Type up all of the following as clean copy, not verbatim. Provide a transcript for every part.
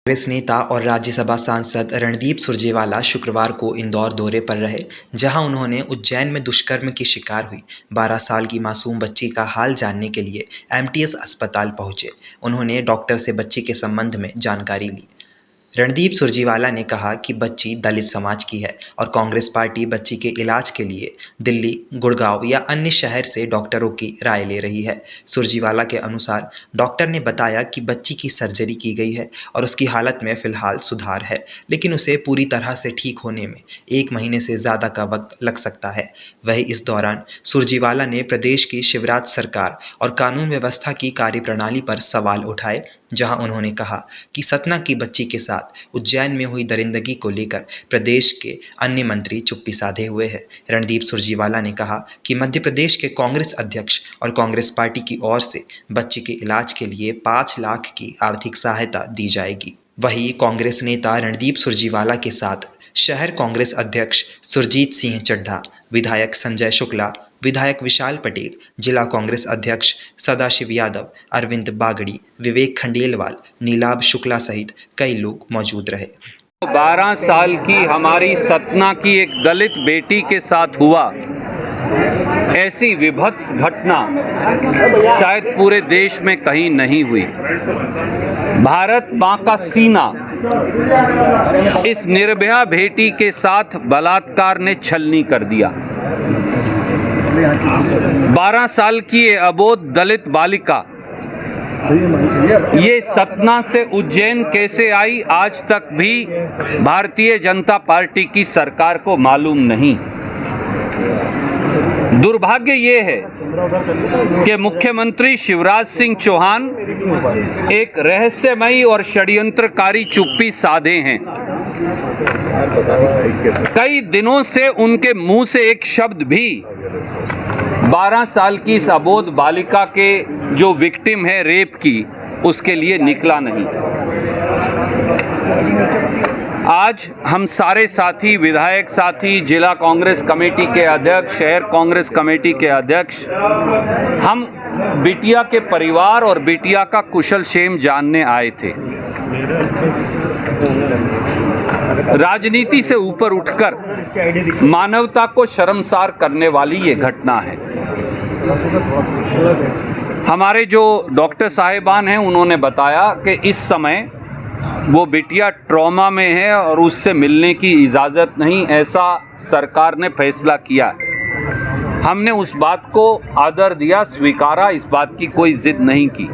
कांग्रेस नेता और राज्यसभा सांसद रणदीप सुरजेवाला शुक्रवार को इंदौर दौरे पर रहे, जहां उन्होंने उज्जैन में दुष्कर्म की शिकार हुई 12 साल की मासूम बच्ची का हाल जानने के लिए एमटीएस अस्पताल पहुंचे। उन्होंने डॉक्टर से बच्ची के संबंध में जानकारी ली। रणदीप सुरजेवाला ने कहा कि बच्ची दलित समाज की है और कांग्रेस पार्टी बच्ची के इलाज के लिए दिल्ली, गुड़गांव या अन्य शहर से डॉक्टरों की राय ले रही है। सुरजेवाला के अनुसार डॉक्टर ने बताया कि बच्ची की सर्जरी की गई है और उसकी हालत में फ़िलहाल सुधार है, लेकिन उसे पूरी तरह से ठीक होने में 1 महीने से ज़्यादा का वक्त लग सकता है। वहीं इस दौरान सुरजेवाला ने प्रदेश की शिवराज सरकार और कानून व्यवस्था की कार्यप्रणाली पर सवाल उठाए, जहां उन्होंने कहा कि सतना की बच्ची के साथ उज्जैन में हुई दरिंदगी को लेकर प्रदेश के अन्य मंत्री चुप्पी साधे हुए हैं। रणदीप सुरजेवाला ने कहा कि मध्य प्रदेश के कांग्रेस अध्यक्ष और कांग्रेस पार्टी की ओर से बच्ची के इलाज के लिए 5 लाख की आर्थिक सहायता दी जाएगी। वहीं कांग्रेस नेता रणदीप सुरजेवाला के साथ शहर कांग्रेस अध्यक्ष सुरजीत सिंह चड्ढा, विधायक संजय शुक्ला, विधायक विशाल पटेल, जिला कांग्रेस अध्यक्ष सदाशिव यादव, अरविंद बागड़ी, विवेक खंडेलवाल, नीलाभ शुक्ला सहित कई लोग मौजूद रहे। 12 साल की हमारी सतना की एक दलित बेटी के साथ हुआ, ऐसी विभत्स घटना शायद पूरे देश में कहीं नहीं हुई। भारत मां का सीना इस निर्भया बेटी के साथ बलात्कार ने छलनी कर दिया। 12 साल की ये अबोध दलित बालिका ये सतना से उज्जैन कैसे आई, आज तक भी भारतीय जनता पार्टी की सरकार को मालूम नहीं। दुर्भाग्य ये है कि मुख्यमंत्री शिवराज सिंह चौहान एक रहस्यमयी और षड्यंत्रकारी चुप्पी साधे हैं। कई दिनों से उनके मुंह से एक शब्द भी 12 साल की इस अबोध बालिका के जो विक्टिम है रेप की, उसके लिए निकला नहीं। आज हम सारे साथी, विधायक साथी, जिला कांग्रेस कमेटी के अध्यक्ष, शहर कांग्रेस कमेटी के अध्यक्ष, हम बिटिया के परिवार और बिटिया का कुशल क्षेम जानने आए थे। राजनीति से ऊपर उठकर मानवता को शर्मसार करने वाली ये घटना है। हमारे जो डॉक्टर साहिबान हैं, उन्होंने बताया कि इस समय वो बिटिया ट्रॉमा में है और उससे मिलने की इजाज़त नहीं, ऐसा सरकार ने फैसला किया है। हमने उस बात को आदर दिया, स्वीकारा, इस बात की कोई जिद नहीं की।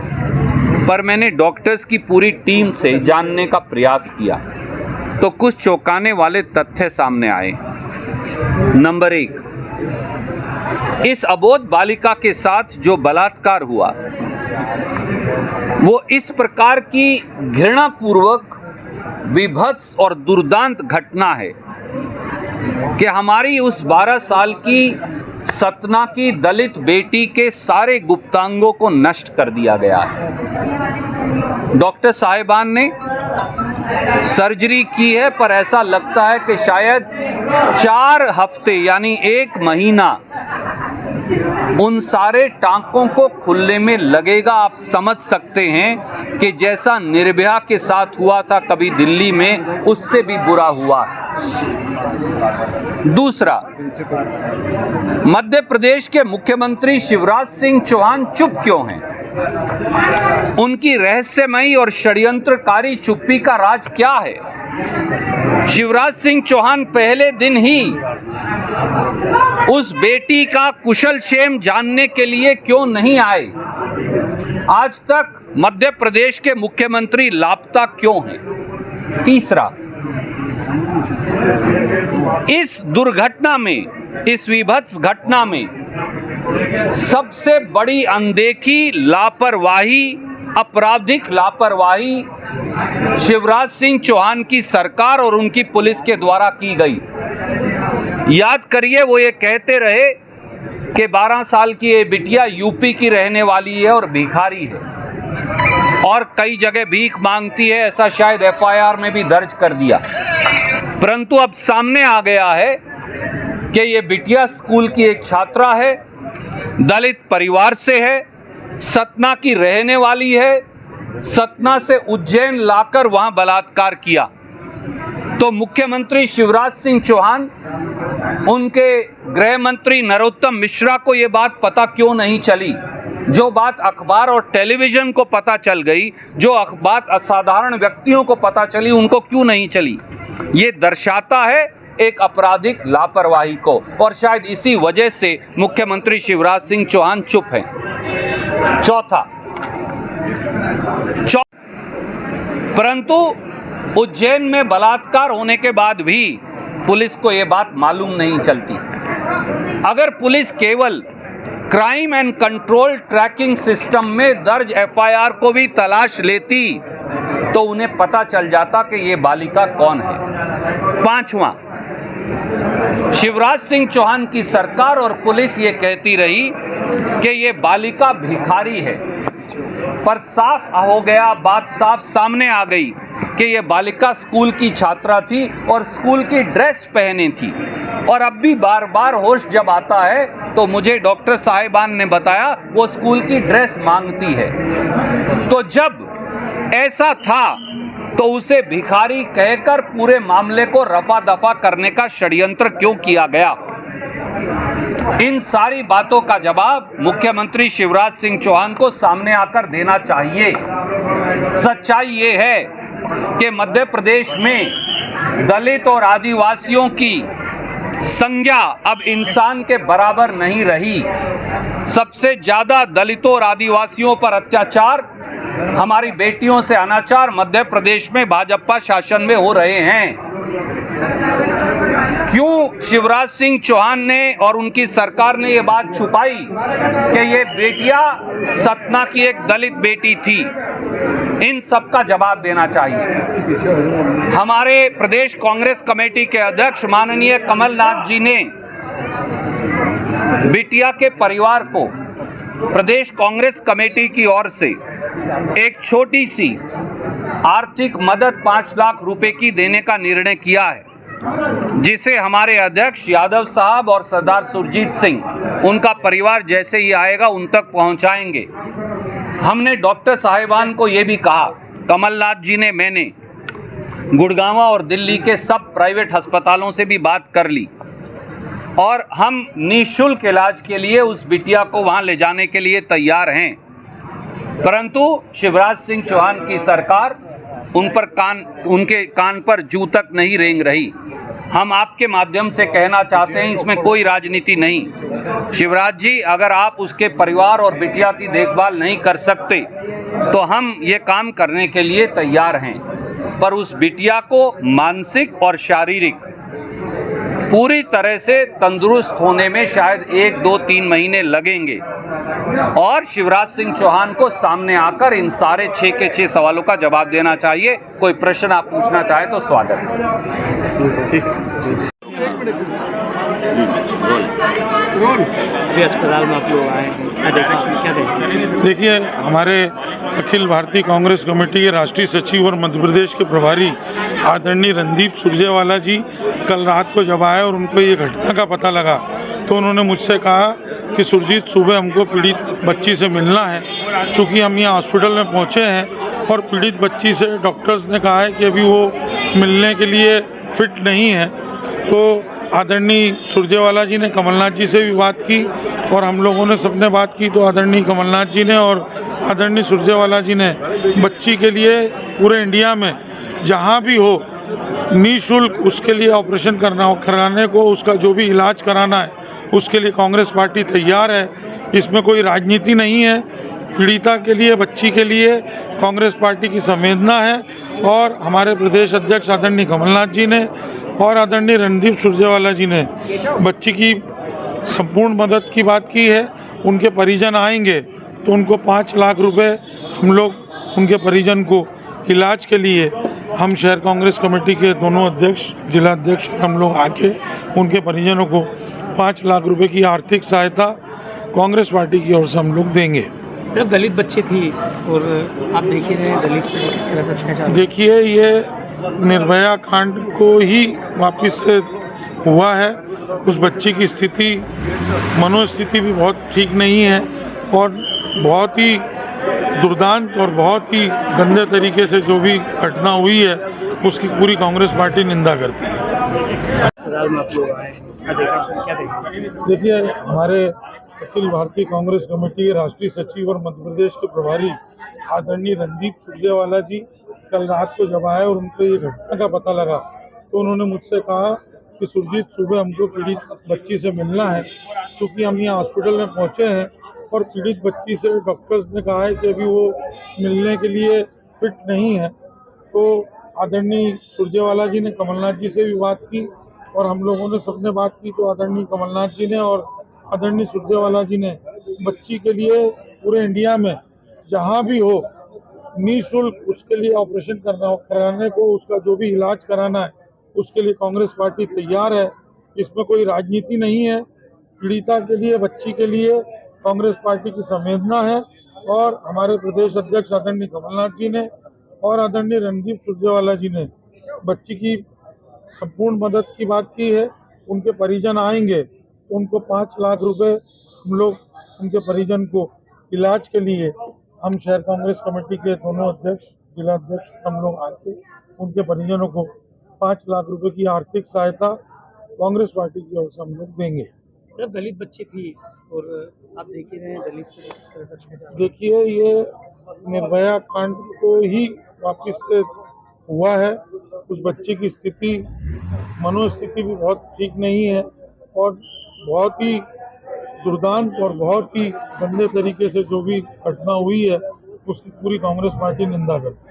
पर मैंने डॉक्टर्स की पूरी टीम से जानने का प्रयास किया तो कुछ चौंकाने वाले तथ्य सामने आए। नंबर 1, इस अबोध बालिका के साथ जो बलात्कार हुआ वो इस प्रकार की घृणापूर्वक विभत्स और दुर्दांत घटना है कि हमारी उस 12 साल की सतना की दलित बेटी के सारे गुप्तांगों को नष्ट कर दिया गया है। डॉक्टर साहिबान ने सर्जरी की है, पर ऐसा लगता है कि शायद 4 हफ्ते यानी 1 महीना उन सारे टांकों को खुलने में लगेगा। आप समझ सकते हैं कि जैसा निर्भया के साथ हुआ था कभी दिल्ली में, उससे भी बुरा हुआ है। दूसरा, मध्य प्रदेश के मुख्यमंत्री शिवराज सिंह चौहान चुप क्यों हैं? उनकी रहस्यमयी और षड्यंत्रकारी चुप्पी का राज क्या है? शिवराज सिंह चौहान पहले दिन ही उस बेटी का कुशल क्षेम जानने के लिए क्यों नहीं आए? आज तक मध्य प्रदेश के मुख्यमंत्री लापता क्यों हैं? तीसरा, इस दुर्घटना में, इस विभत्स घटना में सबसे बड़ी अनदेखी, लापरवाही, आपराधिक लापरवाही शिवराज सिंह चौहान की सरकार और उनकी पुलिस के द्वारा की गई। याद करिए, वो ये कहते रहे कि 12 साल की ये बिटिया यूपी की रहने वाली है और भिखारी है और कई जगह भीख मांगती है, ऐसा शायद एफआईआर में भी दर्ज कर दिया। परंतु अब सामने आ गया है कि ये बिटिया स्कूल की एक छात्रा है, दलित परिवार से है, सतना की रहने वाली है, सतना से उज्जैन लाकर वहां बलात्कार किया, तो मुख्यमंत्री शिवराज सिंह चौहान, उनके गृह मंत्री नरोत्तम मिश्रा को ये बात पता क्यों नहीं चली? जो बात अखबार और टेलीविजन को पता चल गई, जो बात असाधारण व्यक्तियों को पता चली, उनको क्यों नहीं चली? ये दर्शाता है एक आपराधिक लापरवाही को, और शायद इसी वजह से मुख्यमंत्री शिवराज सिंह चौहान चुप हैं। चौथा, परंतु उज्जैन में बलात्कार होने के बाद भी पुलिस को यह बात मालूम नहीं चलती। अगर पुलिस केवल crime and control tracking system में दर्ज एफआईआर को भी तलाश लेती तो उन्हें पता चल जाता कि ये बालिका कौन है। पांचवा, शिवराज सिंह चौहान की सरकार और पुलिस ये कहती रही कि ये बालिका भिखारी है, पर साफ हो गया, बात साफ सामने आ गई कि ये बालिका स्कूल की छात्रा थी और स्कूल की ड्रेस पहने थी। और अब भी बार बार होश जब आता है तो मुझे डॉक्टर साहिबान ने बताया वो स्कूल की ड्रेस मांगती है। तो जब ऐसा था तो उसे भिखारी कहकर पूरे मामले को रफा दफा करने का षड्यंत्र क्यों किया गया? इन सारी बातों का जवाब मुख्यमंत्री शिवराज सिंह चौहान को सामने आकर देना चाहिए। सच्चाई ये है कि मध्य प्रदेश में दलित और आदिवासियों की संज्ञा अब इंसान के बराबर नहीं रही। सबसे ज्यादा दलितों और आदिवासियों पर अत्याचार, हमारी बेटियों से अनाचार मध्य प्रदेश में भाजपा शासन में हो रहे हैं। क्यों शिवराज सिंह चौहान ने और उनकी सरकार ने ये बात छुपाई कि ये बेटियां सतना की एक दलित बेटी थी? इन सब का जवाब देना चाहिए। हमारे प्रदेश कांग्रेस कमेटी के अध्यक्ष माननीय कमलनाथ जी ने बिटिया के परिवार को प्रदेश कांग्रेस कमेटी की ओर से एक छोटी सी आर्थिक मदद 5 लाख रुपए की देने का निर्णय किया है, जिसे हमारे अध्यक्ष यादव साहब और सरदार सुरजीत सिंह, उनका परिवार जैसे ही आएगा उन तक पहुंचाएंगे। हमने डॉक्टर साहिबान को ये भी कहा, कमलनाथ जी ने, मैंने गुड़गांव और दिल्ली के सब प्राइवेट अस्पतालों से भी बात कर ली और हम निःशुल्क इलाज के लिए उस बिटिया को वहां ले जाने के लिए तैयार हैं। परंतु शिवराज सिंह चौहान की सरकार उनके कान पर जू तक नहीं रेंग रही। हम आपके माध्यम से कहना चाहते हैं, इसमें कोई राजनीति नहीं। शिवराज जी, अगर आप उसके परिवार और बिटिया की देखभाल नहीं कर सकते तो हम ये काम करने के लिए तैयार हैं, पर उस बिटिया को मानसिक और शारीरिक पूरी तरह से तंदुरुस्त होने में शायद 1, 2, 3 महीने लगेंगे। और शिवराज सिंह चौहान को सामने आकर इन सारे 6 के 6 सवालों का जवाब देना चाहिए। कोई प्रश्न आप पूछना चाहे तो स्वागत है। अभी अस्पताल में आप लोग आए हैं, क्या देखें? देखिए, हमारे अखिल भारतीय कांग्रेस कमेटी के राष्ट्रीय सचिव और मध्य प्रदेश के प्रभारी आदरणीय रणदीप सुरजेवाला जी कल रात को जब आए और उनको ये घटना का पता लगा तो उन्होंने मुझसे कहा कि सुरजीत, सुबह हमको पीड़ित बच्ची से मिलना है। चूँकि हम यहाँ हॉस्पिटल में पहुँचे हैं और पीड़ित बच्ची से डॉक्टर्स ने कहा है कि अभी वो मिलने के लिए फिट नहीं है, तो आदरणीय सुरजेवाला जी ने कमलनाथ जी से भी बात की और हम लोगों ने सबने बात की। तो आदरणीय कमलनाथ जी ने और आदरणीय सुरजेवाला जी ने बच्ची के लिए पूरे इंडिया में जहाँ भी हो निःशुल्क उसके लिए ऑपरेशन कराने को, उसका जो भी इलाज कराना है उसके लिए कांग्रेस पार्टी तैयार है। इसमें कोई राजनीति नहीं है। पीड़िता के लिए, बच्ची के लिए कांग्रेस पार्टी की संवेदना है और हमारे प्रदेश अध्यक्ष आदरणीय कमलनाथ जी ने और आदरणीय रणदीप सुरजेवाला जी ने बच्ची की संपूर्ण मदद की बात की है। उनके परिजन आएंगे तो उनको 5 लाख रुपए हम लोग उनके परिजन को इलाज के लिए, हम शहर कांग्रेस कमेटी के दोनों अध्यक्ष, जिला अध्यक्ष, हम लोग आके उनके परिजनों को 5 लाख रुपए की आर्थिक सहायता कांग्रेस पार्टी की ओर से हम लोग देंगे। जब दलित बच्ची थी और आप देख रहे हैं दलित बच्चे किस तरह से अत्याचार, देखिए, ये निर्भया कांड को ही वापस से हुआ है। उस बच्ची की स्थिति, मनोस्थिति भी बहुत ठीक नहीं है और बहुत ही दुर्दांत और बहुत ही गंदे तरीके से जो भी घटना हुई है उसकी पूरी कांग्रेस पार्टी निंदा करती है। अस्पताल में आप लोग आए हैं, क्या देखें? देखिए, हमारे अखिल भारतीय कांग्रेस कमेटी के राष्ट्रीय सचिव और मध्य प्रदेश के प्रभारी आदरणीय रणदीप सुरजेवाला जी कल रात को जब आए और उनको ये घटना का पता लगा तो उन्होंने मुझसे कहा कि सुरजीत, सुबह हमको पीड़ित बच्ची से मिलना है। चूँकि हम यहाँ हॉस्पिटल में पहुँचे हैं और पीड़ित बच्ची से डॉक्टर्स ने कहा है कि अभी वो मिलने के लिए फिट नहीं है, तो आदरणीय सुरजेवाला जी ने कमलनाथ जी से भी बात की और हम लोगों ने सबने बात की, तो आदरणीय कमलनाथ जी ने और आदरणीय सुरजेवाला जी ने बच्ची के लिए पूरे इंडिया में जहाँ भी हो निःशुल्क उसके लिए ऑपरेशन कराने को, उसका जो भी इलाज कराना है उसके लिए कांग्रेस पार्टी तैयार है। इसमें कोई राजनीति नहीं है। पीड़िता के लिए, बच्ची के लिए कांग्रेस पार्टी की संवेदना है और हमारे प्रदेश अध्यक्ष आदरणीय कमलनाथ जी ने और आदरणीय रणदीप सुरजेवाला जी ने बच्ची की संपूर्ण मदद की बात की है। उनके परिजन आएंगे, उनको 5 लाख रुपए हम लोग उनके परिजन को इलाज के लिए, हम शहर कांग्रेस कमेटी के दोनों अध्यक्ष, जिला अध्यक्ष, हम लोग आके उनके परिजनों को 5 लाख रुपए की आर्थिक सहायता कांग्रेस पार्टी की ओर से हम लोग देंगे। सर, दलित बच्ची थी और आप देख ही रहे हैं दलित को किस तरह से अत्याचार हो रहा है। देखिए, ये निर्भया कांड को ही वापिस से हुआ है। उस बच्ची की स्थिति, मनोस्थिति भी बहुत ठीक नहीं है और बहुत ही दुर्दांत और बहुत ही गंदे तरीके से जो भी घटना हुई है उसकी पूरी कांग्रेस पार्टी निंदा करती है।